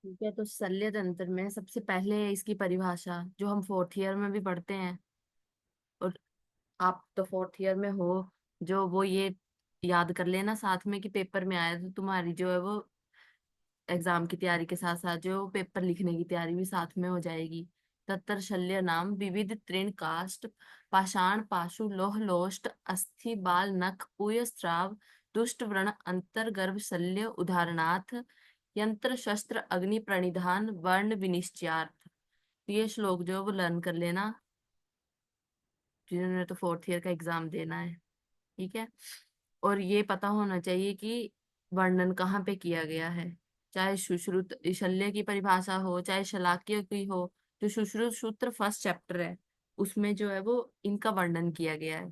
ठीक है, तो शल्य तंत्र में सबसे पहले इसकी परिभाषा जो हम फोर्थ ईयर में भी पढ़ते हैं, और आप तो फोर्थ ईयर में हो, जो वो ये याद कर लेना साथ में कि पेपर में आया तो तुम्हारी जो है वो एग्जाम की तैयारी के साथ साथ जो पेपर लिखने की तैयारी भी साथ में हो जाएगी। तत्र शल्य नाम विविध तृण काष्ठ पाषाण पाशु लौह लोष्ट अस्थि बाल नख पूय स्राव दुष्ट व्रण अंतर्गर्भ शल्य उदाहरणार्थ यंत्र शस्त्र अग्नि प्रणिधान वर्ण विनिश्चयार्थ। तो ये श्लोक जो है वो लर्न कर लेना, जिन्होंने तो फोर्थ ईयर का एग्जाम देना है। ठीक है, और ये पता होना चाहिए कि वर्णन कहाँ पे किया गया है, चाहे सुश्रुत शल्य की परिभाषा हो चाहे शलाक्य की हो। जो सुश्रुत सूत्र फर्स्ट चैप्टर है उसमें जो है वो इनका वर्णन किया गया है।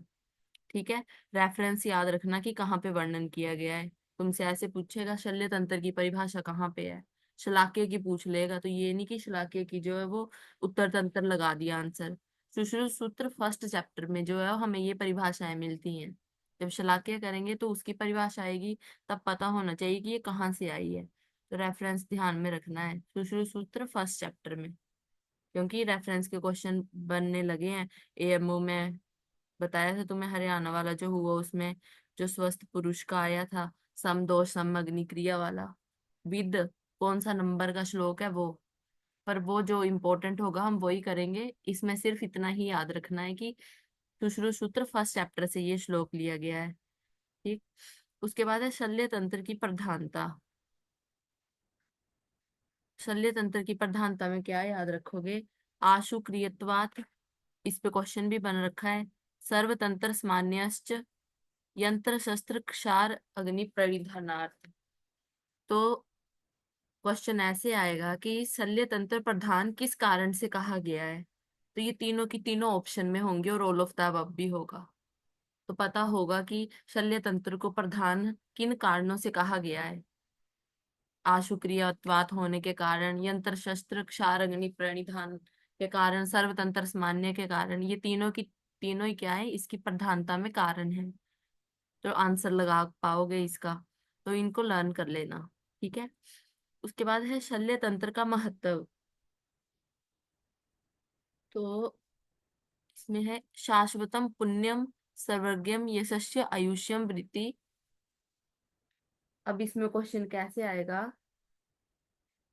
ठीक है, रेफरेंस याद रखना कि कहाँ पे वर्णन किया गया है। तुमसे ऐसे पूछेगा शल्य तंत्र की परिभाषा कहाँ पे है, शलाक्य की पूछ लेगा तो ये नहीं कि शलाक्य की जो है वो उत्तर तंत्र लगा दिया आंसर। सुश्रुत सूत्र फर्स्ट चैप्टर में जो है हमें ये परिभाषाएं मिलती हैं। जब शलाक्य करेंगे तो उसकी परिभाषा आएगी, तब पता होना चाहिए कि ये कहाँ से आई है। तो रेफरेंस ध्यान में रखना है सुश्रुत सूत्र फर्स्ट चैप्टर में, क्योंकि रेफरेंस के क्वेश्चन बनने लगे हैं। एएमओ में बताया था तुम्हें, हरियाणा वाला जो हुआ उसमें जो स्वस्थ पुरुष का आया था, सम दो सम अग्नि क्रिया वाला, विद कौन सा नंबर का श्लोक है वो। पर वो जो इम्पोर्टेंट होगा हम वही करेंगे, इसमें सिर्फ इतना ही याद रखना है कि सुश्रुत सूत्र फर्स्ट चैप्टर से ये श्लोक लिया गया है। ठीक, उसके बाद है शल्य तंत्र की प्रधानता। शल्य तंत्र की प्रधानता में क्या याद रखोगे? आशु क्रियत्वात्, इस पे क्वेश्चन भी बन रखा है। सर्वतंत्र सामान्यश्च यंत्र शस्त्र क्षार अग्नि परिधानार्थ। तो क्वेश्चन ऐसे आएगा कि शल्य तंत्र प्रधान किस कारण से कहा गया है। तो ये तीनों की तीनों ऑप्शन में होंगे और ऑल ऑफ द अबव भी होगा। तो पता होगा कि शल्य तंत्र को प्रधान किन कारणों से कहा गया है। आशुक्रियत्वात होने के कारण, यंत्र शस्त्र क्षार अग्नि प्रणिधान के कारण, सर्वतंत्र सामान्य के कारण, ये तीनों की तीनों ही क्या है इसकी प्रधानता में कारण है। तो आंसर लगा पाओगे इसका, तो इनको लर्न कर लेना। ठीक है, उसके बाद है शल्य तंत्र का महत्व। तो इसमें है शाश्वतम पुण्यम सर्वज्ञम यशस्य आयुष्यम वृत्ति। अब इसमें क्वेश्चन कैसे आएगा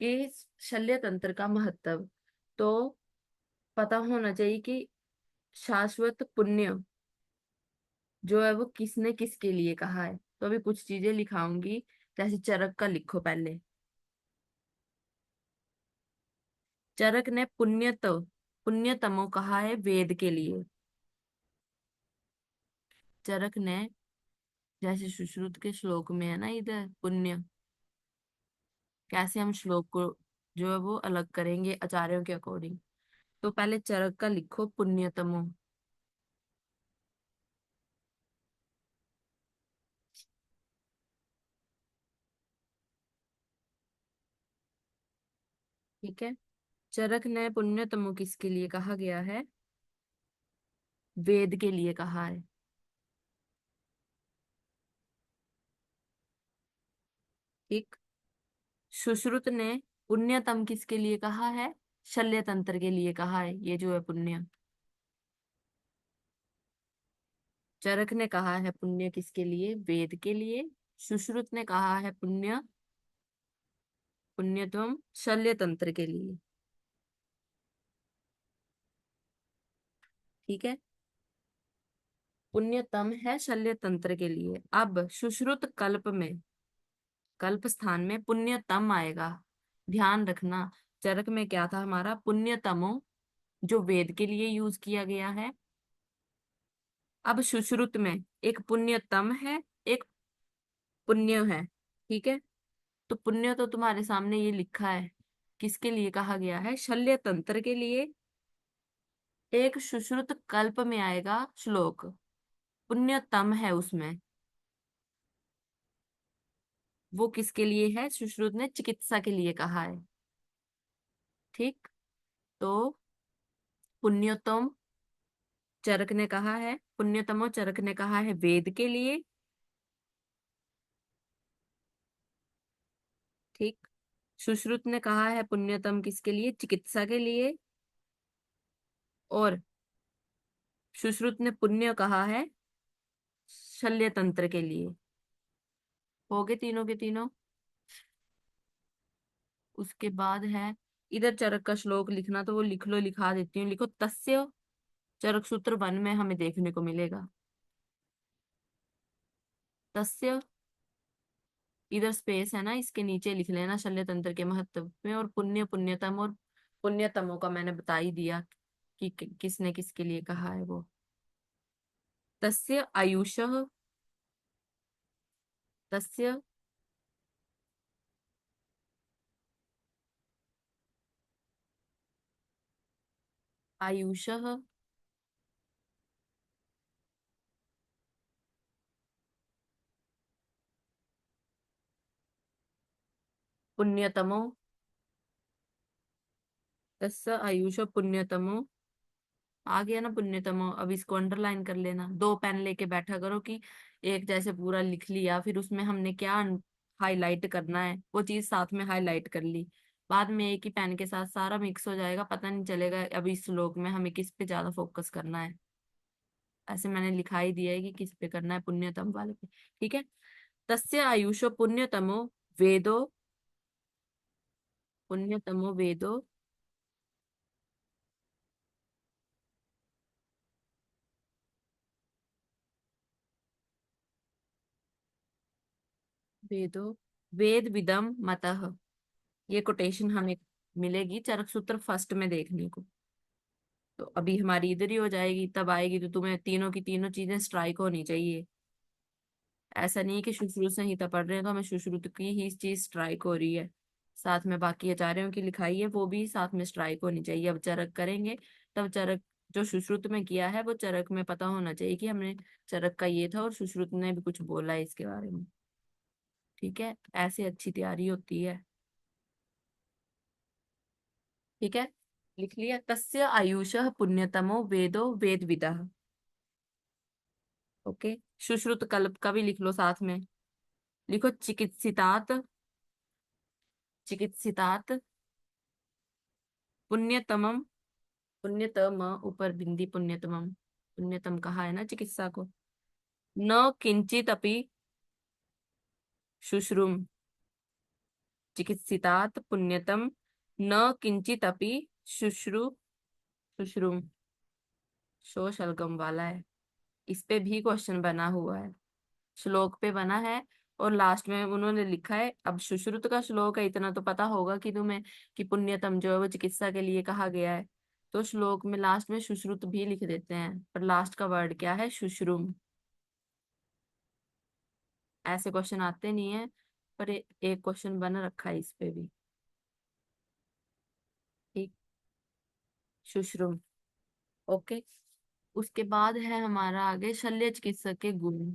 कि शल्य तंत्र का महत्व, तो पता होना चाहिए कि शाश्वत पुण्य जो है वो किसने किसके लिए कहा है। तो अभी कुछ चीजें लिखाऊंगी, जैसे चरक का लिखो पहले। चरक ने पुण्यतमो कहा है वेद के लिए। चरक ने, जैसे सुश्रुत के श्लोक में है ना इधर पुण्य, कैसे हम श्लोक को जो है वो अलग करेंगे आचार्यों के अकॉर्डिंग। तो पहले चरक का लिखो पुण्यतमो। ठीक है, चरक ने पुण्यतमो किसके लिए कहा गया है? वेद के लिए कहा है। ठीक, सुश्रुत ने पुण्यतम किसके लिए कहा है? शल्य तंत्र के लिए कहा है ये जो है पुण्य। चरक ने कहा है पुण्य किसके लिए? वेद के लिए। सुश्रुत ने कहा है पुण्यतम शल्य तंत्र के लिए। ठीक है, पुण्यतम है शल्य तंत्र के लिए। अब सुश्रुत कल्प में, कल्प स्थान में पुण्यतम आएगा, ध्यान रखना। चरक में क्या था हमारा? पुण्यतमो, जो वेद के लिए यूज किया गया है। अब सुश्रुत में एक पुण्यतम है, एक पुण्य है। ठीक है, तो पुण्य तो तुम्हारे सामने ये लिखा है किसके लिए कहा गया है? शल्य तंत्र के लिए। एक सुश्रुत कल्प में आएगा श्लोक, पुण्यतम है उसमें, वो किसके लिए है? सुश्रुत ने चिकित्सा के लिए कहा है। ठीक, तो पुण्यतम चरक ने कहा है, पुण्यतमो चरक ने कहा है वेद के लिए। ठीक, सुश्रुत ने कहा है पुण्यतम किसके लिए? चिकित्सा के लिए। और सुश्रुत ने पुण्य कहा है शल्य तंत्र के लिए। हो गए तीनों के तीनों। उसके बाद है, इधर चरक का श्लोक लिखना तो वो लिख लो, लिखा देती हूँ। लिखो तस्य। चरक सूत्र 1 में हमें देखने को मिलेगा तस्य। इधर स्पेस है ना, इसके नीचे लिख लेना शल्य तंत्र के महत्व में। और पुण्य, पुण्यतम और पुण्यतमों का मैंने बता ही दिया कि किसने किसके लिए कहा है वो। तस्य आयुषः। तस्य आयुषः पुण्यतमो। तस्य आयुष पुण्यतमो। आ गया ना पुण्यतमो? अब इसको अंडरलाइन कर लेना, 2 पेन लेके बैठा करो कि एक जैसे पूरा लिख लिया, फिर उसमें हमने क्या हाईलाइट करना है वो चीज साथ में हाईलाइट कर ली। बाद में एक ही पेन के साथ सारा मिक्स हो जाएगा, पता नहीं चलेगा अब इस श्लोक में हमें किस पे ज्यादा फोकस करना है। ऐसे मैंने लिखा ही दिया है कि किस पे करना है, पुण्यतम वाले पे। ठीक है। तस्य आयुषो पुण्यतमो वेदो। पुण्यतमो वेदो। वेदो वेद विदम मतः। ये कोटेशन हमें मिलेगी चरक सूत्र फर्स्ट में देखने को। तो अभी हमारी इधर ही हो जाएगी, तब आएगी तो तुम्हें तीनों की तीनों चीजें स्ट्राइक होनी चाहिए। ऐसा नहीं कि सुश्रुत संहिता पढ़ रहे हैं तो हमें सुश्रुत की ही चीज स्ट्राइक हो रही है। साथ में बाकी आचार्यों की लिखाई है वो भी साथ में स्ट्राइक होनी चाहिए। अब चरक करेंगे तब चरक जो सुश्रुत में किया है वो चरक में पता होना चाहिए कि हमने चरक का ये था और सुश्रुत ने भी कुछ बोला है इसके बारे में। ठीक है, ऐसे अच्छी तैयारी होती है। ठीक है, लिख लिया तस्य आयुषः पुण्यतमो वेदो वेद विदः। ओके। सुश्रुत कल्प का भी लिख लो साथ में। लिखो चिकित्सितात। चिकित्सितात पुण्यतमम। पुण्यतम ऊपर बिंदी पुण्यतमम। पुण्यतम कहा है ना चिकित्सा को। न किंचित अपि शुश्रुम। चिकित्सितात पुण्यतम न किंचित अपि शुश्रु शुश्रुम। शो शलगम वाला है। इस पे भी क्वेश्चन बना हुआ है, श्लोक पे बना है। और लास्ट में उन्होंने लिखा है, अब सुश्रुत का श्लोक है इतना तो पता होगा कि तुम्हें कि पुण्यतम जो है वो चिकित्सा के लिए कहा गया है। तो श्लोक में लास्ट में सुश्रुत भी लिख देते हैं, पर लास्ट का वर्ड क्या है? शुश्रुम। ऐसे क्वेश्चन आते नहीं है, पर एक क्वेश्चन बना रखा है इस पे भी। ठीक। शुश्रुम। ओके। उसके बाद है हमारा आगे शल्य चिकित्सक के गुण।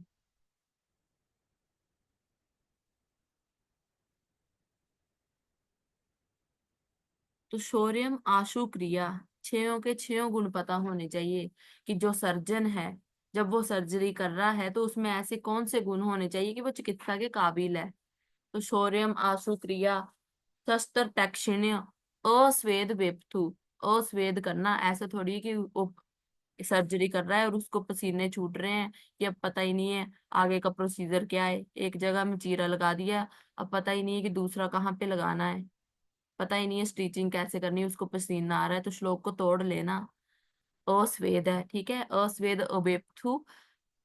तो शौर्यम आशु क्रिया, छयों के छयों गुण पता होने चाहिए। कि जो सर्जन है, जब वो सर्जरी कर रहा है तो उसमें ऐसे कौन से गुण होने चाहिए कि वो चिकित्सा के काबिल है। तो शौर्यम आशु क्रिया, शस्त्र तैक्ष्ण्य, अस्वेद वेप्थु। अस्वेद करना ऐसा थोड़ी कि वो सर्जरी कर रहा है और उसको पसीने छूट रहे हैं, कि अब पता ही नहीं है आगे का प्रोसीजर क्या है। एक जगह में चीरा लगा दिया, अब पता ही नहीं है कि दूसरा कहाँ पे लगाना है। पता ही नहीं है स्टिचिंग कैसे करनी है, उसको पसीना आ रहा है तो श्लोक को तोड़ लेना। अस्वेद है, ठीक है। अस्वेद अवेप्थु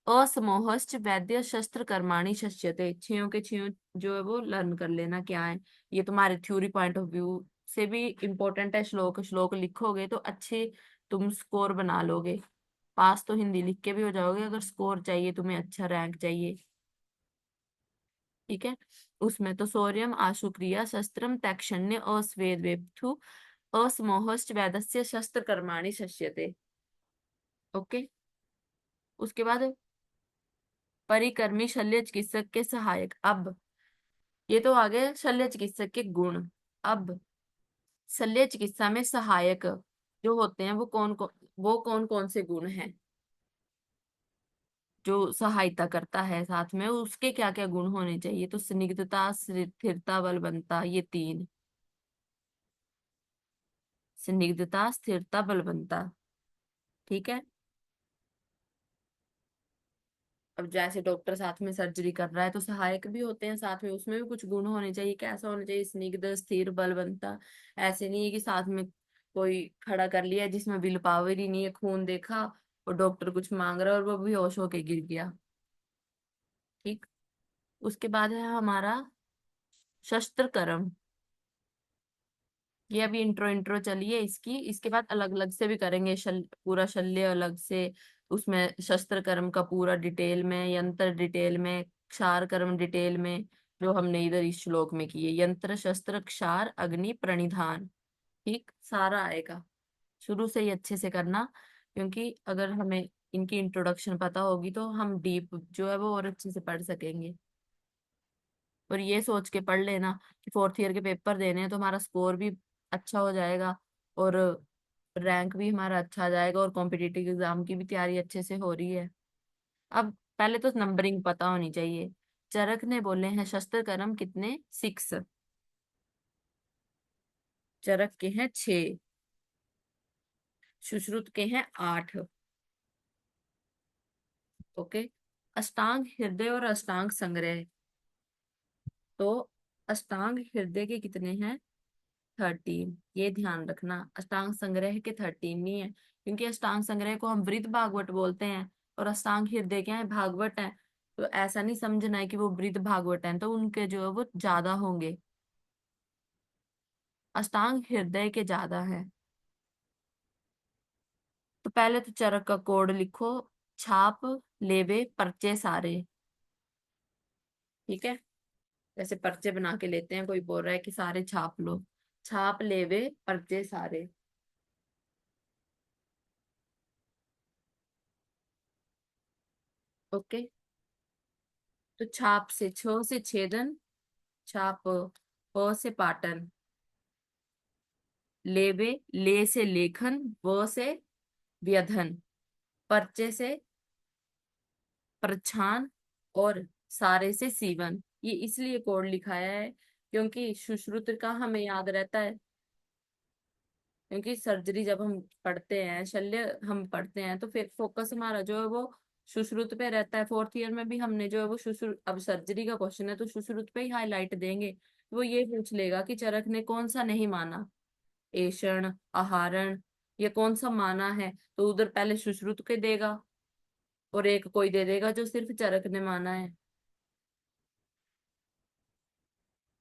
असमोहश्च वैद्य शस्त्र कर्माणि शस्यते। छयों के छयों जो है वो लर्न कर लेना क्या है। ये तुम्हारे थ्योरी पॉइंट ऑफ व्यू से भी इम्पोर्टेंट है। श्लोक श्लोक लिखोगे तो अच्छे तुम स्कोर बना लोगे। पास तो हिंदी लिख के भी हो जाओगे, अगर स्कोर चाहिए तुम्हें, अच्छा रैंक चाहिए। ठीक है। उसमें तो सोरियम आशुक्रिया शस्त्रम तैक्षण्य अस्वेद वेप्थु असमोहश्च वैदस्य शस्त्र कर्माणि शस्यते। ओके। उसके बाद परिकर्मी शल्य चिकित्सक के सहायक। अब ये तो आ गए शल्य चिकित्सक के गुण। अब शल्य चिकित्सा में सहायक जो होते हैं वो कौन कौन से गुण हैं जो सहायता करता है साथ में, उसके क्या क्या गुण होने चाहिए? तो स्निग्धता, स्थिरता, बलवंता, ये 3। स्निग्धता, स्थिरता, बलवंता। ठीक है। अब जैसे डॉक्टर साथ में सर्जरी कर रहा है तो सहायक भी होते हैं साथ में, उसमें भी कुछ गुण होने चाहिए। कैसा होना चाहिए? स्निग्ध, स्थिर, बलवंता। ऐसे नहीं है कि साथ में कोई खड़ा कर लिया जिसमें विल पावर ही नहीं है, खून देखा और डॉक्टर कुछ मांग रहा है और वो बेहोश होके गिर गया। ठीक। उसके बाद है हमारा शस्त्र कर्म। ये अभी इंट्रो इंट्रो चलिए इसकी, इसके बाद अलग अलग से भी करेंगे। पूरा शल्य अलग से, उसमें शस्त्र कर्म का पूरा डिटेल में, यंत्र डिटेल में, क्षार कर्म डिटेल में, जो हमने इधर इस श्लोक में किए। यंत्र, शस्त्र, क्षार, अग्नि, प्रणिधान। ठीक, सारा आएगा। शुरू से ही अच्छे से करना, क्योंकि अगर हमें इनकी इंट्रोडक्शन पता होगी तो हम डीप जो है वो और अच्छे से पढ़ सकेंगे। और ये सोच के पढ़ लेना कि फोर्थ ईयर के पेपर देने हैं तो हमारा स्कोर भी अच्छा हो जाएगा और रैंक भी हमारा अच्छा आ जाएगा और कॉम्पिटिटिव एग्जाम की भी तैयारी अच्छे से हो रही है। अब पहले तो नंबरिंग पता होनी चाहिए। चरक ने बोले हैं शस्त्र कर्म कितने? 6। चरक के हैं 6, सुश्रुत के हैं 8। ओके। अष्टांग हृदय और अष्टांग संग्रह, तो अष्टांग हृदय के कितने हैं? 13। ये ध्यान रखना, अष्टांग संग्रह के 13 नहीं है, क्योंकि अष्टांग संग्रह को हम वृद्ध भागवत बोलते हैं और अष्टांग हृदय क्या है? भागवत है। तो ऐसा नहीं समझना है कि वो वृद्ध भागवत है तो उनके जो है वो ज्यादा होंगे। अष्टांग हृदय के ज्यादा है। तो पहले तो चरक का कोड लिखो। छाप, लेवे, पर्चे सारे। ठीक है। जैसे पर्चे बना के लेते हैं, कोई बोल रहा है कि सारे छाप लो। छाप, लेवे, पर्चे सारे। ओके। तो छाप से छ से छेदन, छाप। प से पाटन। लेवे, ले से लेखन, व से व्यधन। पर्चे से प्रछान, और सारे से सीवन। ये इसलिए कोड लिखाया है क्योंकि सुश्रुत का हमें याद रहता है। क्योंकि सर्जरी जब हम पढ़ते हैं, शल्य हम पढ़ते हैं, तो फिर फोकस हमारा जो है वो सुश्रुत पे रहता है। फोर्थ ईयर में भी हमने जो है वो सुश्रुत, अब सर्जरी का क्वेश्चन है तो सुश्रुत पे ही हाईलाइट देंगे। वो ये पूछ लेगा कि चरक ने कौन सा नहीं माना, एषण, आहारण, ये कौन सा माना है, तो उधर पहले सुश्रुत के देगा और एक कोई दे देगा जो सिर्फ चरक ने माना है।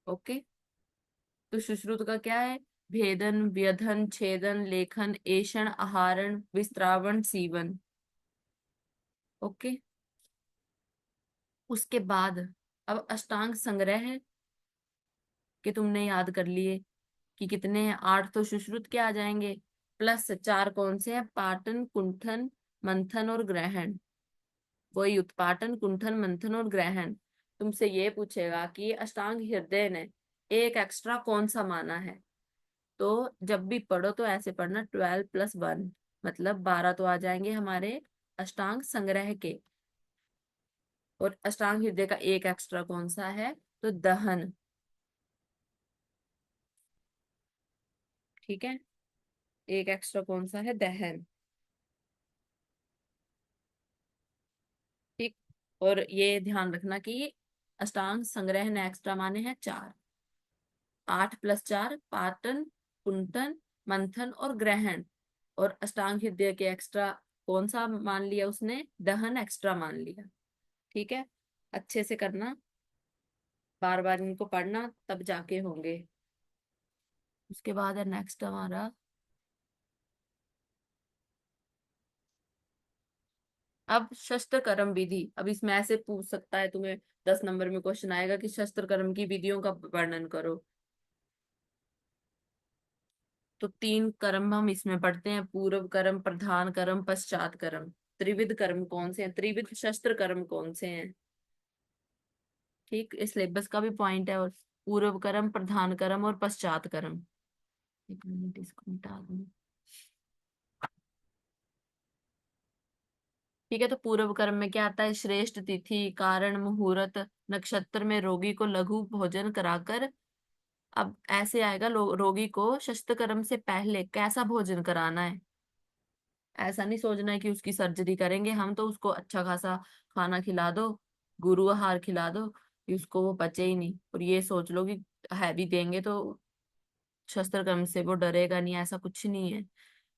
ओके। तो सुश्रुत का क्या है? भेदन, व्यधन, छेदन, लेखन, एषण, आहारण, विस्त्रावण, सीवन। ओके। उसके बाद अब अष्टांग संग्रह के तुमने याद कर लिए कि कितने हैं? 8 तो सुश्रुत के आ जाएंगे, प्लस 4 कौन से हैं? पाटन, कुंठन, मंथन और ग्रहण। वही उत्पाटन, कुंठन, मंथन और ग्रहण। तुमसे ये पूछेगा कि अष्टांग हृदय ने एक एक्स्ट्रा कौन सा माना है। तो जब भी पढ़ो तो ऐसे पढ़ना, 12+1, मतलब 12 तो आ जाएंगे हमारे अष्टांग संग्रह के। और अष्टांग हृदय का एक एक्स्ट्रा कौन सा है? तो दहन। ठीक है। एक एक्स्ट्रा कौन सा है? दहन। ठीक। और ये ध्यान रखना कि अष्टांग संग्रह ने एक्स्ट्रा माने हैं 4। 8+4 पाटन, कुंटन, मंथन और ग्रहण। और अष्टांग हृदय के एक्स्ट्रा कौन सा मान लिया उसने? दहन एक्स्ट्रा मान लिया। ठीक है। अच्छे से करना, बार बार इनको पढ़ना, तब जाके होंगे। उसके बाद है नेक्स्ट हमारा। अब शस्त्र कर्म विधि। अब इसमें ऐसे पूछ सकता है तुम्हें, 10 नंबर में क्वेश्चन आएगा कि शस्त्र कर्म की विधियों का वर्णन करो। तो 3 कर्म हम इसमें पढ़ते हैं, पूर्व कर्म, प्रधान कर्म, पश्चात कर्म। त्रिविध कर्म कौन से हैं? त्रिविध शस्त्र कर्म कौन से हैं? ठीक, इस सिलेबस का भी पॉइंट है। और पूर्व कर्म, प्रधान कर्म और पश्चात कर्म। एक मिनट इसको मिटा दूं। ठीक है। तो पूर्व कर्म में क्या आता है? श्रेष्ठ तिथि, कारण, मुहूर्त, नक्षत्र में रोगी को लघु भोजन कराकर अब ऐसे आएगा, रोगी को शस्त्र कर्म से पहले कैसा भोजन कराना है। ऐसा नहीं सोचना है कि उसकी सर्जरी करेंगे हम तो उसको अच्छा खासा खाना खिला दो, गुरु आहार खिला दो कि उसको वो पचे ही नहीं, और ये सोच लो कि हैवी देंगे तो शस्त्र कर्म से वो डरेगा नहीं। ऐसा कुछ नहीं है।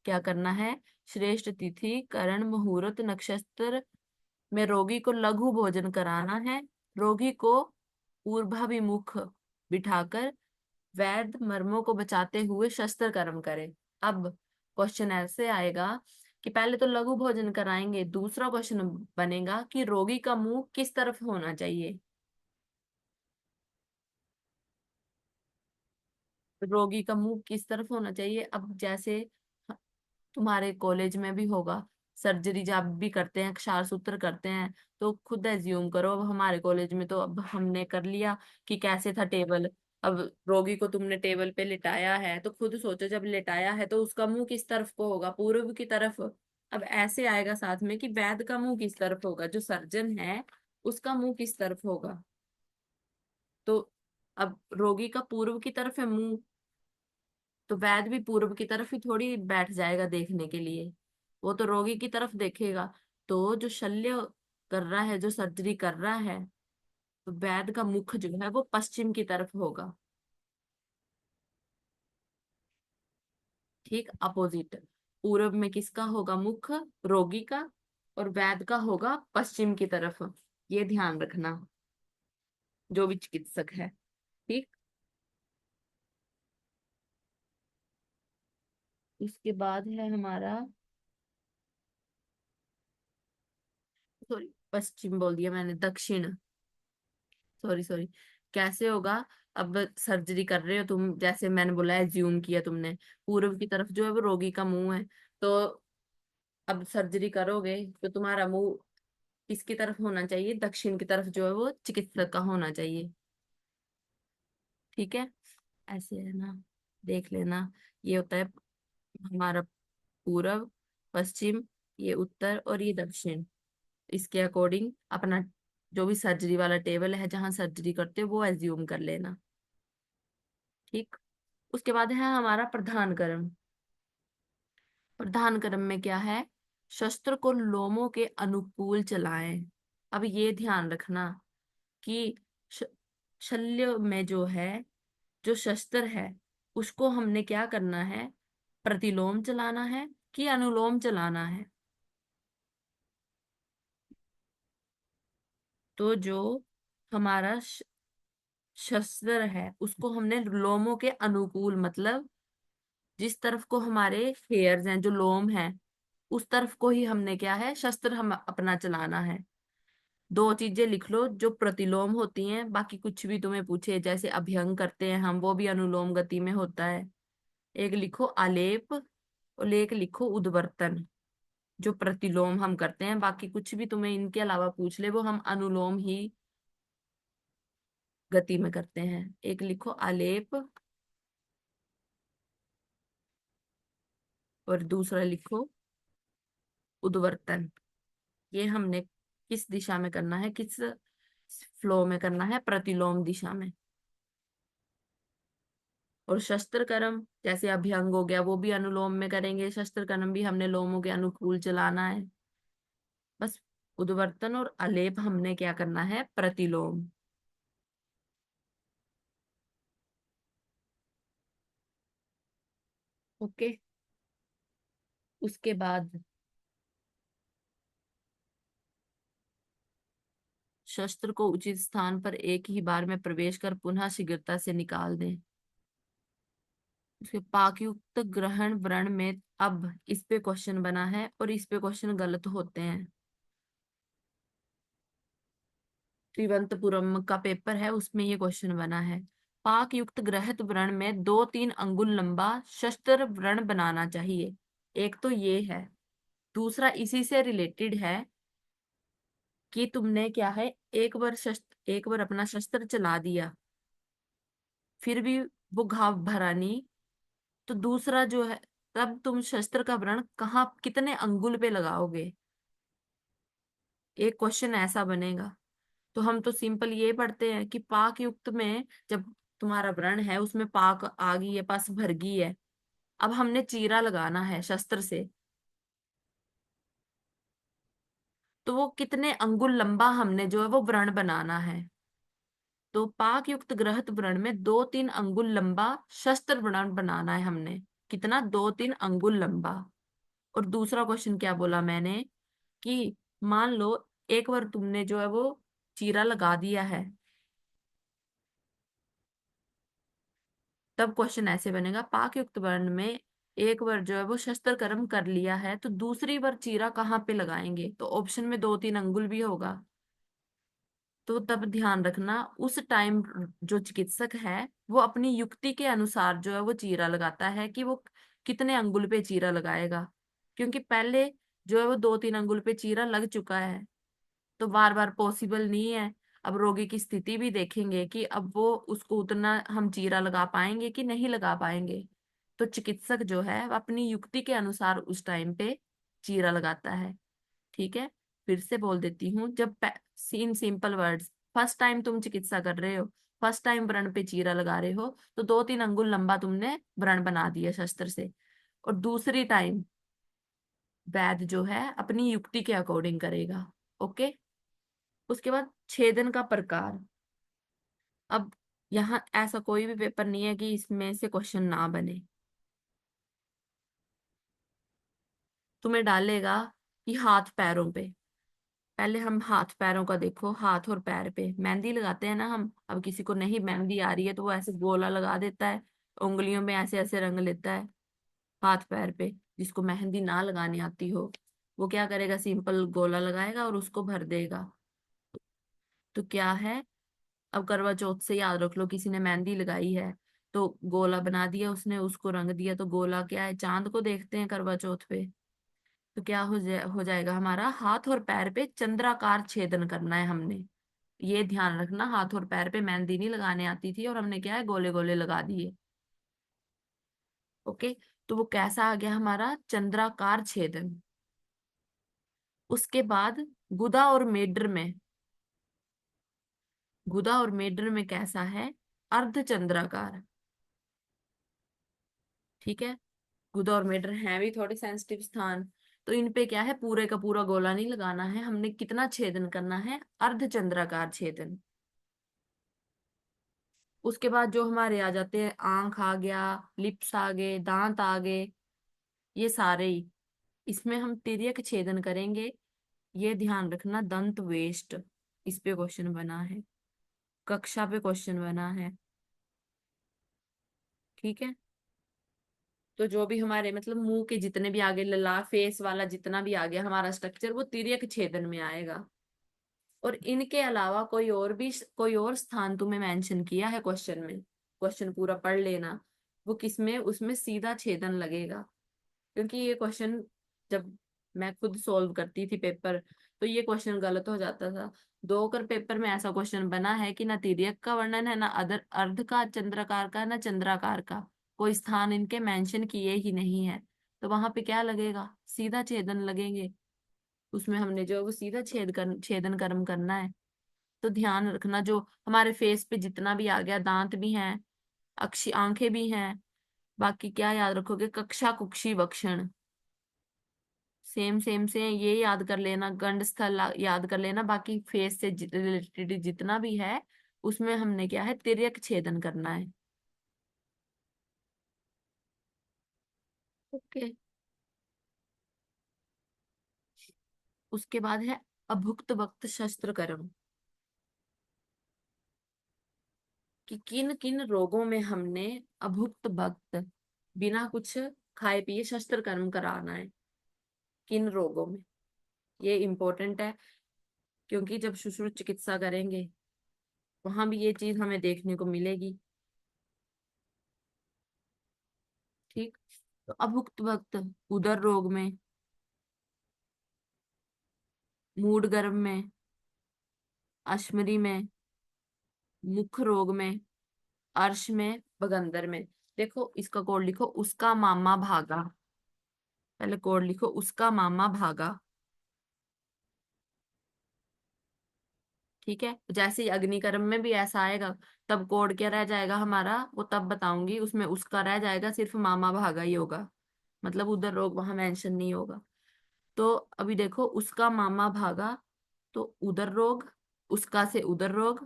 क्या करना है, श्रेष्ठ तिथि करण मुहूर्त नक्षत्र में रोगी को लघु भोजन कराना है। रोगी को पूर्वाभिमुख बिठाकर वैद्य मर्मों को बचाते हुए शस्त्र कर्म करे। अब क्वेश्चन ऐसे आएगा कि पहले तो लघु भोजन कराएंगे, दूसरा क्वेश्चन बनेगा कि रोगी का मुंह किस तरफ होना चाहिए। रोगी का मुंह किस तरफ होना चाहिए, अब जैसे तुम्हारे कॉलेज में भी होगा, सर्जरी जब भी करते हैं, क्षार सूत्र करते हैं, तो खुद एज्यूम करो। अब हमारे कॉलेज में तो अब हमने कर लिया कि कैसे था टेबल। अब रोगी को तुमने टेबल पे लिटाया है तो खुद सोचो, जब लिटाया है तो उसका मुंह किस तरफ को होगा, पूर्व की तरफ। अब ऐसे आएगा साथ में कि वैद्य का मुंह किस तरफ होगा, जो सर्जन है उसका मुंह किस तरफ होगा। तो अब रोगी का पूर्व की तरफ है मुंह, तो वैद्य भी पूर्व की तरफ ही थोड़ी बैठ जाएगा देखने के लिए, वो तो रोगी की तरफ देखेगा। तो जो शल्य कर रहा है, जो सर्जरी कर रहा है, तो वैद्य का मुख जो है वो पश्चिम की तरफ होगा। ठीक अपोजिट, पूर्व में किसका होगा मुख, रोगी का, और वैद्य का होगा पश्चिम की तरफ। ये ध्यान रखना, जो भी चिकित्सक है। ठीक। उसके बाद है हमारा, सॉरी पश्चिम बोल दिया मैंने, दक्षिण, सॉरी सॉरी। कैसे होगा, अब सर्जरी कर रहे हो तुम, जैसे मैंने बोला है, ज्यूम किया तुमने, पूर्व की तरफ जो है वो रोगी का मुंह है। तो अब सर्जरी करोगे तो तुम्हारा मुंह किसकी तरफ होना चाहिए, दक्षिण की तरफ जो है वो चिकित्सक का होना चाहिए। ठीक है, ऐसे है ना, देख लेना। ये होता है हमारा पूरब, पश्चिम, ये उत्तर और ये दक्षिण। इसके अकॉर्डिंग अपना जो भी सर्जरी वाला टेबल है जहां सर्जरी करते हो वो एज्यूम कर लेना। ठीक। उसके बाद है हमारा प्रधान कर्म। प्रधान कर्म में क्या है, शस्त्र को लोमों के अनुकूल चलाएं। अब ये ध्यान रखना कि श- शल्य में जो है, जो शस्त्र है, उसको हमने क्या करना है, प्रतिलोम चलाना है कि अनुलोम चलाना है। तो जो हमारा शस्त्र है उसको हमने लोमों के अनुकूल, मतलब जिस तरफ को हमारे हेयर्स हैं, जो लोम है, उस तरफ को ही हमने क्या है, शस्त्र हम अपना चलाना है। दो चीजें लिख लो जो प्रतिलोम होती हैं, बाकी कुछ भी तुम्हें पूछे, जैसे अभ्यंग करते हैं हम, वो भी अनुलोम गति में होता है। एक लिखो आलेप और एक लिखो उद्वर्तन, जो प्रतिलोम हम करते हैं। बाकी कुछ भी तुम्हें इनके अलावा पूछ ले, वो हम अनुलोम ही गति में करते हैं। एक लिखो आलेप और दूसरा लिखो उद्वर्तन। ये हमने किस दिशा में करना है, किस फ्लो में करना है, प्रतिलोम दिशा में। और शस्त्र कर्म जैसे अभ्यंग हो गया, वो भी अनुलोम में करेंगे, शस्त्र कर्म भी हमने लोमों के अनुकूल चलाना है। बस उद्वर्तन और अलेप हमने क्या करना है, प्रतिलोम। ओके। उसके बाद शस्त्र को उचित स्थान पर एक ही बार में प्रवेश कर पुनः शीघ्रता से निकाल दें। उसके पाकयुक्त ग्रहण व्रण में, अब इस पे क्वेश्चन बना है और इस पे क्वेश्चन गलत होते हैं। तिरुवनंतपुरम का पेपर है, उसमें ये क्वेश्चन बना है। पाक युक्त ग्रहित व्रण में 2-3 अंगुल लंबा शस्त्र व्रण बनाना चाहिए। एक तो ये है, दूसरा इसी से रिलेटेड है कि तुमने क्या है, एक बार अपना शस्त्र चला दिया, फिर भी वो घाव भरा नहीं, तो दूसरा जो है, तब तुम शस्त्र का व्रण कहाँ कितने अंगुल पे लगाओगे। एक क्वेश्चन ऐसा बनेगा। तो हम तो सिंपल ये पढ़ते हैं कि पाक युक्त में जब तुम्हारा व्रण है उसमें पाक आ गई है, पस भर गई है। अब हमने चीरा लगाना है शस्त्र से। तो वो कितने अंगुल लंबा हमने जो है वो व्रण बनाना है। तो पाक युक्त ग्रहत व्रण में 2-3 अंगुल लंबा शस्त्र व्रण बनाना है हमने। कितना? 2-3 अंगुल लंबा। और दूसरा क्वेश्चन क्या बोला मैंने कि मान लो एक बार तुमने जो है वो चीरा लगा दिया है, तब क्वेश्चन ऐसे बनेगा, पाक युक्त वर्ण में एक बार जो है वो शस्त्र कर्म कर लिया है तो दूसरी बार चीरा कहाँ पे लगाएंगे? तो ऑप्शन में 2-3 अंगुल भी होगा। तो तब ध्यान रखना उस टाइम जो चिकित्सक है वो अपनी युक्ति के अनुसार जो है वो चीरा लगाता है कि वो कितने अंगुल पे चीरा लगाएगा। क्योंकि पहले जो है वो 2-3 अंगुल पे चीरा लग चुका है, तो बार बार पॉसिबल नहीं है। अब रोगी की स्थिति भी देखेंगे कि अब वो उसको उतना हम चीरा लगा पाएंगे कि नहीं लगा पाएंगे। तो चिकित्सक जो है वो अपनी युक्ति के अनुसार उस टाइम पे चीरा लगाता है। ठीक है, फिर से बोल देती हूँ। जब सीन सिंपल वर्ड्स, फर्स्ट टाइम तुम चिकित्सा कर रहे हो, फर्स्ट टाइम व्रण पे चीरा लगा रहे हो, तो 2-3 अंगुल लंबा तुमने व्रण बना दिया शस्त्र से। और दूसरी टाइम वैद्य जो है अपनी युक्ति के अकॉर्डिंग करेगा। ओके। उसके बाद छेदन का प्रकार। अब यहाँ ऐसा कोई भी पेपर नहीं है कि इसमें से क्वेश्चन ना बने। तुम्हें डालेगा कि हाथ पैरों पे। पहले हम हाथ पैरों का देखो, हाथ और पैर पे मेहंदी लगाते हैं ना हम। अब किसी को नहीं मेहंदी आ रही है तो वो ऐसे गोला लगा देता है, उंगलियों में ऐसे ऐसे रंग लेता है हाथ पैर पे। जिसको मेहंदी ना लगानी आती हो वो क्या करेगा? सिंपल गोला लगाएगा और उसको भर देगा। तो क्या है, अब करवा चौथ से याद रख लो, किसी ने मेहंदी लगाई है तो गोला बना दिया उसने, उसको रंग दिया, तो गोला क्या है? चांद को देखते हैं करवा चौथ पे। तो क्या हो जाएगा हमारा? हाथ और पैर पे चंद्राकार छेदन करना है हमने। ये ध्यान रखना, हाथ और पैर पे मेहंदी नहीं लगाने आती थी और हमने क्या है, गोले गोले लगा दिए। ओके। तो वो कैसा आ गया हमारा? चंद्राकार छेदन। उसके बाद गुदा और मेड्र में, गुदा और मेड्र में कैसा है? अर्ध चंद्राकार। ठीक है। गुदा और मेडर हैं भी थोड़े सेंसिटिव स्थान, तो इन पे क्या है, पूरे का पूरा गोला नहीं लगाना है हमने। कितना छेदन करना है? अर्धचंद्राकार छेदन। उसके बाद जो हमारे आ जाते हैं, आंख आ गया, लिप्स आ गए, दांत आ गए, ये सारे ही इसमें हम तिर्यक छेदन करेंगे। ये ध्यान रखना, दंत वेष्ट इस पे क्वेश्चन बना है, कक्षा पे क्वेश्चन बना है। ठीक है। तो जो भी हमारे मतलब मुंह के जितने भी आगे लला फेस वाला जितना भी आ गया हमारा स्ट्रक्चर, वो तिर्यक छेदन में आएगा। और इनके अलावा कोई और स्थान तुम्हें मेंशन किया है क्वेश्चन में, क्वेश्चन पूरा पढ़ लेना। वो किसमें? उसमें सीधा छेदन लगेगा। क्योंकि ये क्वेश्चन जब मैं खुद सॉल्व करती थी पेपर, तो ये क्वेश्चन गलत हो जाता था। 2 कर पेपर में ऐसा क्वेश्चन बना है कि ना तिर्यक का वर्णन है, ना अदर अर्ध का चंद्राकार का, ना चंद्राकार का। कोई स्थान इनके मेंशन किए ही नहीं है। तो वहां पे क्या लगेगा? सीधा छेदन लगेंगे। उसमें हमने जो है वो सीधा छेदन कर्म करना है। तो ध्यान रखना, जो हमारे फेस पे जितना भी आ गया, दांत भी हैं, अक्षी आंखें भी हैं, बाकी क्या याद रखोगे? कक्षा कुक्षी वक्षण, सेम सेम से ये याद कर लेना, गंड स्थल याद कर लेना। बाकी फेस से रिलेटेड जितना भी है उसमें हमने क्या है, तिर्यक छेदन करना है। ओके। उसके बाद है अभुक्त वक्त शस्त्र कर्म, कि किन किन रोगों में हमने अभुक्त वक्त बिना कुछ खाए पिए शस्त्र कर्म कराना है। किन रोगों में? ये इंपॉर्टेंट है, क्योंकि जब शुश्रूष चिकित्सा करेंगे वहां भी ये चीज हमें देखने को मिलेगी। ठीक। तो अभुक्त वक्त उदर रोग में, मूड गर्भ में, अश्मरी में, मुख रोग में, अर्श में, बगंदर में। देखो इसका कोड लिखो, उसका मामा भागा। पहले कोड लिखो, उसका मामा भागा। ठीक है, जैसे ही अग्निकर्म में भी ऐसा आएगा, तब कोड क्या रह जाएगा हमारा, वो तब बताऊंगी, उसमें उसका रह जाएगा सिर्फ मामा भागा ही होगा, मतलब उधर रोग वहां मेंशन नहीं होगा। तो अभी देखो, उसका मामा भागा, तो उधर रोग, उसका से उधर रोग,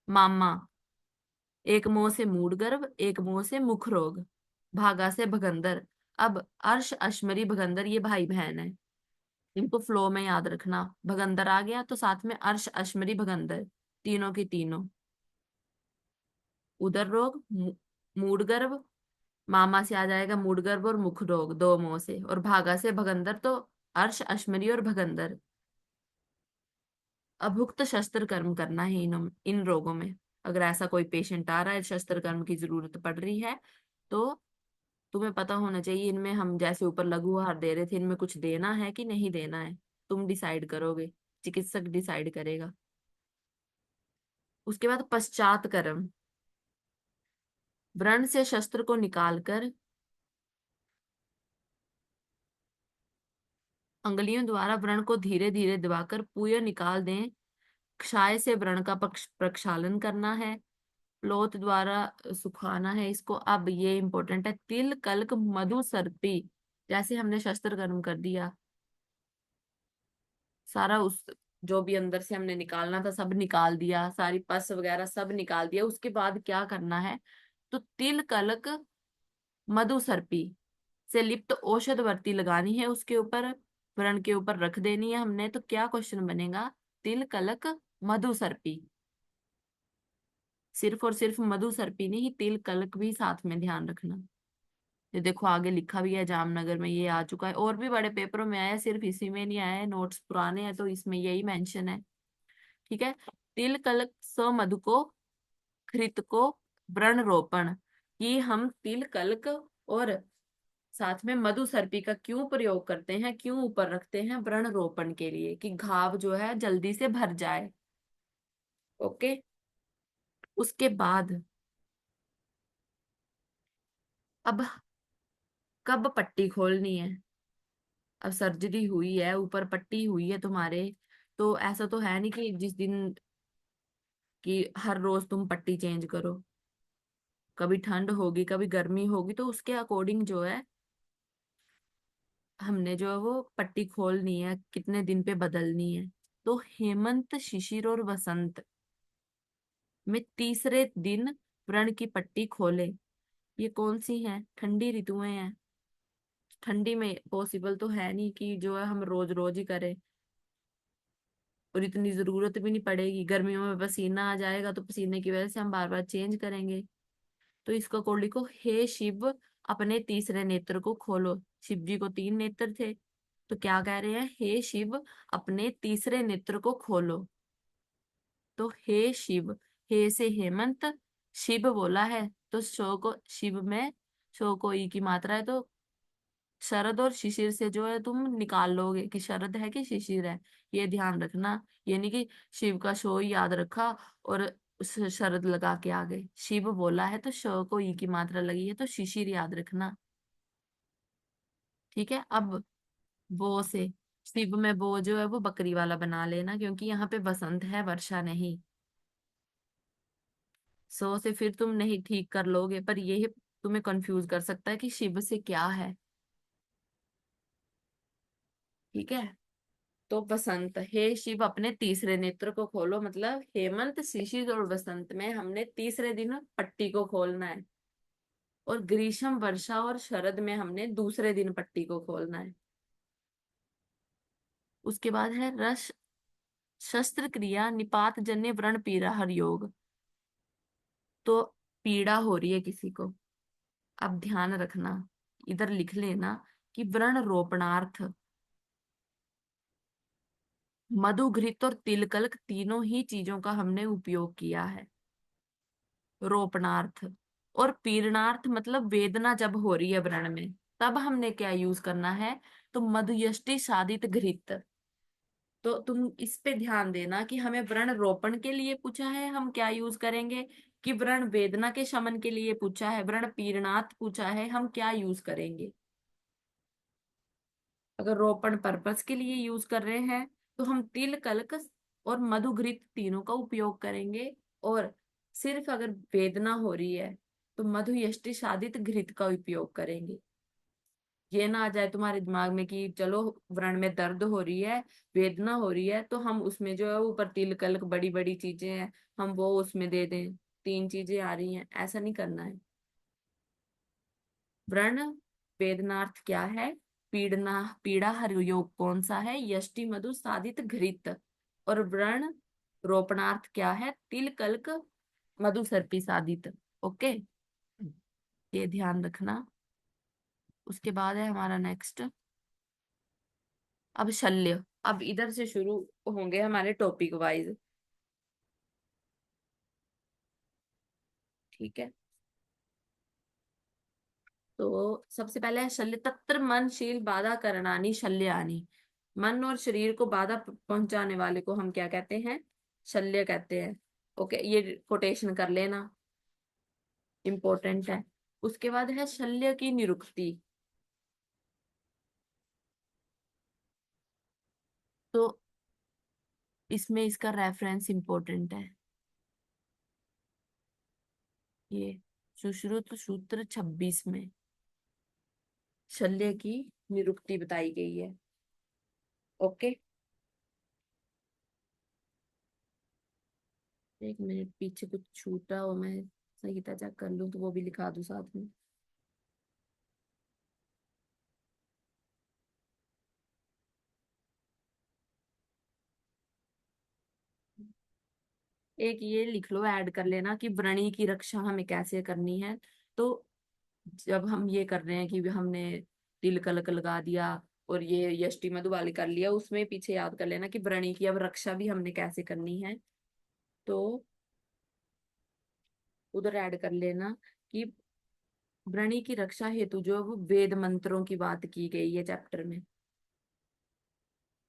मामा, एक मुंह से मूड गर्भ, एक मुंह से मुख रोग, भागा से भगंदर। अब अर्श अश्मरी भगंदर ये भाई बहन है, इनको फ्लो में याद रखना। भगंदर आ गया तो साथ में अर्श अश्मरी भगंदर, तीनों की तीनों। उदर रोग, मूड गर्भ, मामा से आ जाएगा मूड गर्भ और मुख रोग, दो मुंह से, और भागा से भगंदर, तो अर्श अश्मरी और भगंदर। अभुक्त शस्त्र कर्म करना है इन रोगों में। अगर ऐसा कोई पेशेंट आ रहा है, शस्त्र कर्म की जरूरत पड़ रही है, तो तुम्हें पता होना चाहिए इनमें, हम जैसे ऊपर लघु आहार दे रहे थे, इनमें कुछ देना है कि नहीं देना है, तुम डिसाइड करोगे, चिकित्सक डिसाइड करेगा। उसके बाद पश्चात कर्म, व्रण से शस्त्र को निकालकर अंगुलियों द्वारा व्रण को धीरे धीरे दबाकर पूय निकाल दें। क्षाय से व्रण का प्रक्षालन करना है। प्लोथ द्वारा सुखाना है इसको। अब ये इंपॉर्टेंट है, तिल कल्क मधु सर्पी, जैसे हमने शस्त्र कर्म कर दिया, सारा उस जो भी अंदर से हमने निकालना था सब निकाल दिया, सारी पस वगैरह सब निकाल दिया, उसके बाद क्या करना है, तो तिल कलक मधु सर्पी से लिप्त औषध वर्ती लगानी है उसके ऊपर, व्रण के ऊपर रख देनी है हमने। तो क्या क्वेश्चन बनेगा, तिल कलक मधु सर्पी, सिर्फ और सिर्फ मधु सर्पी नहीं, तिल कलक भी साथ में ध्यान रखना। ये देखो आगे लिखा भी है, जामनगर में ये आ चुका है, और भी बड़े पेपरों में आया है, सिर्फ इसी में नहीं आया है, नोट्स पुराने हैं तो इसमें यही मेंशन है। ठीक है, तिल कलक स मधु को, घृत को, व्रण रोपण, कि हम तिल कल्क और साथ में मधु सर्पी का क्यों प्रयोग करते हैं, क्यों ऊपर रखते हैं, व्रण रोपण के लिए, कि घाव जो है जल्दी से भर जाए। ओके। उसके बाद अब कब पट्टी खोलनी है, अब सर्जरी हुई है, ऊपर पट्टी हुई है तुम्हारे, तो ऐसा तो है नहीं कि जिस दिन कि हर रोज तुम पट्टी चेंज करो, कभी ठंड होगी कभी गर्मी होगी, तो उसके अकॉर्डिंग जो है हमने जो है वो पट्टी खोलनी है, कितने दिन पे बदलनी है। तो हेमंत शिशिर और वसंत में तीसरे दिन व्रण की पट्टी खोले। ये कौन सी है, ठंडी ऋतुएं हैं, ठंडी में पॉसिबल तो है नहीं कि जो है हम रोज रोज ही करें, और इतनी जरूरत भी नहीं पड़ेगी। गर्मियों में पसीना आ जाएगा तो पसीने की वजह से हम बार बार चेंज करेंगे। तो इसका कोड लिखो, हे शिव अपने तीसरे नेत्र को खोलो। शिव जी को तीन नेत्र थे, तो क्या कह रहे हैं, हे शिव अपने तीसरे नेत्र को खोलो। तो हे शिव, हे से हेमंत, शिव बोला है तो शो को शिव में, शो को ई की मात्रा है, तो शरद और शिशिर से जो है तुम निकाल लोगे कि शरद है कि शिशिर है, ये ध्यान रखना। ये नहीं कि शिव का शो ही याद रखा और शरद लगा के आ गए। शिव बोला है तो शो को ई की मात्रा लगी है तो शिशिर याद रखना। ठीक है, अब बो से, शिव में बो जो है वो बकरी वाला बना लेना, क्योंकि यहाँ पे बसंत है, वर्षा नहीं। सो से फिर तुम नहीं ठीक कर लोगे, पर ये तुम्हें कंफ्यूज कर सकता है कि शिव से क्या है। ठीक है, तो बसंत, हे शिव अपने तीसरे नेत्र को खोलो, मतलब हेमंत शिशिर और बसंत में हमने तीसरे दिन पट्टी को खोलना है, और ग्रीष्म वर्षा और शरद में हमने दूसरे दिन पट्टी को खोलना है। उसके बाद है रस शस्त्र क्रिया निपात जन्य व्रण पीड़ा हर योग। तो पीड़ा हो रही है किसी को, अब ध्यान रखना, इधर लिख लेना कि व्रण रोपणार्थ मधु घृत और तिलकल्क तीनों ही चीजों का हमने उपयोग किया है। रोपणार्थ और पीड़नार्थ मतलब वेदना जब हो रही है व्रण में, तब हमने क्या यूज करना है, तो मधुयष्टि साधित घृत। तो तुम इस पे ध्यान देना कि हमें व्रण रोपण के लिए पूछा है, हम क्या यूज करेंगे, कि व्रण वेदना के शमन के लिए पूछा है, व्रण पीड़नार्थ पूछा है, हम क्या यूज करेंगे। अगर रोपण पर्पस के लिए यूज कर रहे हैं तो हम तिल कल्क और मधु घृत तीनों का उपयोग करेंगे। और सिर्फ अगर वेदना हो रही है तो मधु यष्टि साधित घृत का उपयोग करेंगे। ये ना आ जाए तुम्हारे दिमाग में कि चलो व्रण में दर्द हो रही है, वेदना हो रही है, तो हम उसमें जो है ऊपर तिल कल्क बड़ी बड़ी चीजें हैं हम वो उसमें दे दें, तीन चीजें आ रही हैं, ऐसा नहीं करना है। व्रण वेदनार्थ क्या है, पीड़ना पीड़ा हर योग कौन सा है, यष्टि मधु साधित घृत। और व्रण रोपणार्थ क्या है, तिल कल्क मधु सर्पी साधित। ओके, ये ध्यान रखना। उसके बाद है हमारा नेक्स्ट, अब शल्य। अब इधर से शुरू होंगे हमारे टॉपिक वाइज। ठीक है, तो सबसे पहले है शल्य। तत्र मनशील बाधा करणानी शल्यानी। मन और शरीर को बाधा पहुंचाने वाले को हम क्या कहते हैं, शल्य कहते हैं। ओके, ये कोटेशन कर लेना, इंपॉर्टेंट है। उसके बाद है शल्य की निरुक्ति। तो इसमें इसका रेफरेंस इंपॉर्टेंट है, ये सुश्रुत सूत्र 26 में शल्य की निरुक्ति बताई गई है। ओके, एक मिनट, पीछे कुछ छूटा हो, मैं संहिता चेक कर लूं तो वो भी लिखा दूं साथ में। एक ये लिख लो, ऐड कर लेना कि व्रणी की रक्षा हमें कैसे करनी है। तो जब हम ये कर रहे हैं कि हमने तिल कलक लगा दिया और ये यष्टि मधु वाली कर लिया, उसमें पीछे याद कर लेना कि व्रणी की अब रक्षा भी हमने कैसे करनी है। तो उधर ऐड कर लेना कि व्रणी की रक्षा हेतु जो वो वेद मंत्रों की बात की गई है चैप्टर में,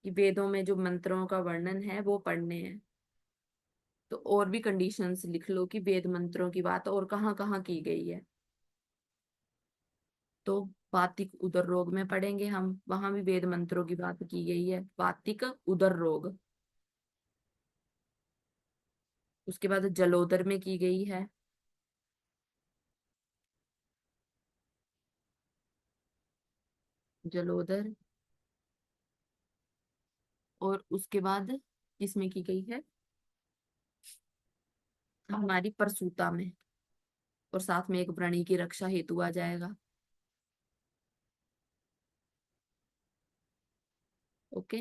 कि वेदों में जो मंत्रों का वर्णन है वो पढ़ने हैं। तो और भी कंडीशंस लिख लो कि वेद मंत्रों की बात और कहाँ कहाँ की गई है। तो वातिक उदर रोग में पढ़ेंगे हम, वहां भी वेद मंत्रों की बात की गई है, वातिक उदर रोग। उसके बाद जलोदर में की गई है, जलोदर। और उसके बाद किसमें की गई है, हमारी प्रसूता में। और साथ में एक व्रणी की रक्षा हेतु आ जाएगा। ओके,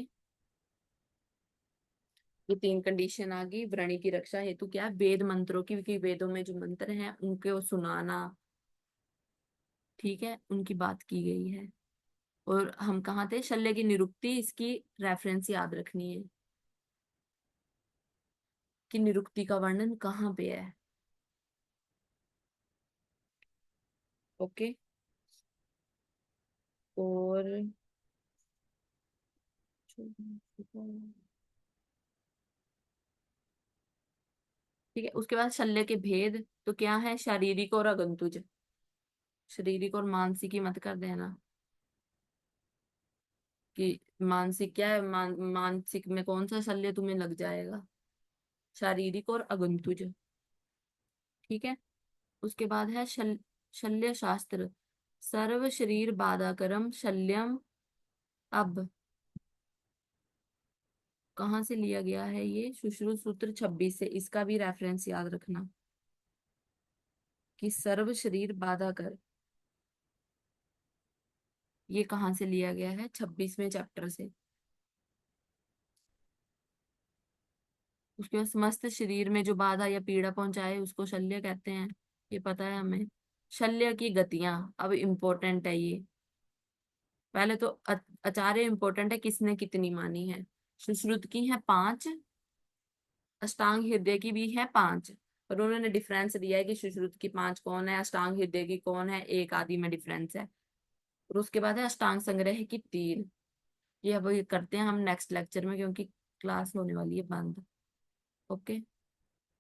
ये तीन कंडीशन आ गई। व्रणी की रक्षा हेतु क्या है, वेद मंत्रों की, क्योंकि वेदों में जो मंत्र हैं उनके वो सुनाना, ठीक है, उनकी बात की गई है। और हम कहाँ थे, शल्य की निरुक्ति, इसकी रेफरेंस याद रखनी है कि निरुक्ति का वर्णन कहाँ पे है। ओके, और ठीक है, उसके बाद शल्य के भेद तो क्या है, शारीरिक और अगंतुज। शारीरिक और मानसिक ही मत कर देना कि मानसिक क्या है, मानसिक में कौन सा शल्य तुम्हें लग जाएगा, शारीरिक और अगंतुज। ठीक है, उसके बाद है शल्य शास्त्र। सर्व शरीर बाधाकरम शल्यम। अब कहाँ से लिया गया है ये, सुश्रुत सूत्र 26 से, इसका भी रेफरेंस याद रखना कि सर्व शरीर बाधा कर, ये कहाँ से लिया गया है, 26वें चैप्टर से। उसके बाद समस्त शरीर में जो बाधा या पीड़ा पहुंचाए उसको शल्य कहते हैं, ये पता है हमें। शल्य की गतियां, अब इम्पोर्टेंट है ये। पहले तो आचार्य इम्पोर्टेंट है, किसने कितनी मानी है। सुश्रुत की है 5, अष्टांग हृदय की भी है 5। और उन्होंने डिफरेंस दिया है कि सुश्रुत की 5 कौन है, अष्टांग हृदय की कौन है, एक आदि में डिफरेंस है। और उसके बाद है अष्टांग संग्रह की 3। ये अब ये करते हैं हम नेक्स्ट लेक्चर में, क्योंकि क्लास होने वाली है बंद। ओके।